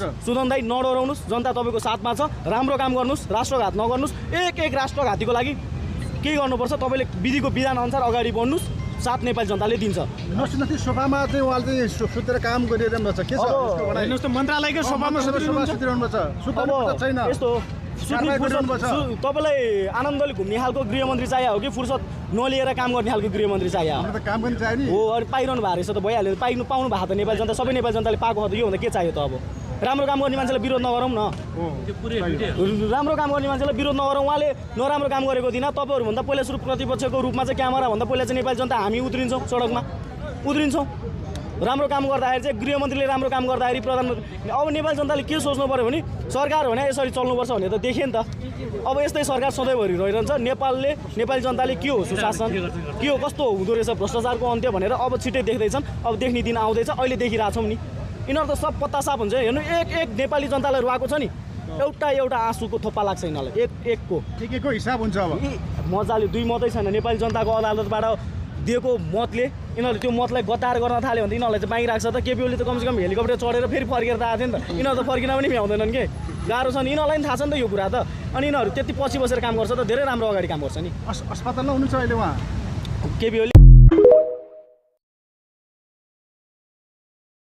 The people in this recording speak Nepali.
सुदन दाइ नडराउनुस्, जनता तपाईँको साथमा छ, राम्रो काम गर्नुस्, राष्ट्रघात नगर्नुस्। एक राष्ट्रघातीको लागि के गर्नुपर्छ तपाईँले विधिको विधान अनुसार अगाडि बढ्नुस्, साथ नेपाली जनताले दिन्छ। नसुनथी सोफामा चाहिँ उहाँले चाहिँ सुतेर काम गरिरहनु भएको छ के छ हेर्नुहोस् त मन्त्रालयकै सभामा सुतिरहनु भएको छ सुत्नु छैन यस्तो तपाईँलाई आनन्दले घुम्ने खालको गृहमन्त्री चाहियो हो कि फुर्सद नलिएर काम गर्ने खालको गृहमन्त्री चाहियो काम पनि चाहियो नि हो। अरू पाइरहनु भएको रहेछ त भइहाल्यो, पाउनु भएको त नेपाली जनता, सबै नेपाली जनताले पाएको त योभन्दा के चाहियो त। अब राम्रो काम गर्ने मान्छेलाई विरोध नगरौँ न, राम्रो काम गर्ने मान्छेलाई विरोध नगरौँ। उहाँले नराम्रो काम गरेको दिन तपाईँहरूभन्दा पहिला सुरु प्रतिपक्षको रूपमा चाहिँ क्यामेराभन्दा पहिला चाहिँ नेपाली जनता हामी उत्रिन्छौँ, सडकमा उत्रिन्छौँ। राम्रो काम गर्दाखेरि चाहिँ गृहमन्त्रीले राम्रो काम गर्दाखेरि प्रधानमन्त्री, अब नेपाली जनताले के सोच्नु पऱ्यो भने सरकार भने यसरी चल्नुपर्छ भन्ने त देखेँ नि त। अब यस्तै सरकार सधैँभरि रहिरहन्छ। नेपाली जनताले के हो सुशासन, के हो कस्तो हुँदो रहेछ भ्रष्टाचारको अन्त्य भनेर अब छिट्टै देख्दैछन्। अब देख्ने दिन आउँदैछ, अहिले देखिरहेछौँ नि। यिनीहरू त सब पत्ता साफ हुन्छ। हेर्नु एक नेपाली जनतालाई रुवाएको छ नि, एउटा आँसुको थोप्पा लाग्छ यिनीहरूलाई एकको हिसाब हुन्छ। अब मजाले 2 मतै छैन नेपाली जनताको अदालतबाट दिएको मतले यिनीहरूले त्यो मतलाई गद्दार गर्न थाल्यो भने यिनीहरूलाई चाहिँ बाँकी राख्छ त। केपी ओलीले त कमसेकम हेलिकप्टर चढेर फेरि फर्केर त आएको थियो नि त। यिनीहरू त फर्किन पनि भ्याउँदैनन् के, गाह्रो छ नि। यिनीहरूलाई पनि थाहा छ नि त यो कुरा त। अनि यिनीहरू त्यति पछि बसेर काम गर्छ त धेरै राम्रो अगाडि काम गर्छ नि। अस्पतालमा हुनुहुन्छ अहिले उहाँ केपी ओली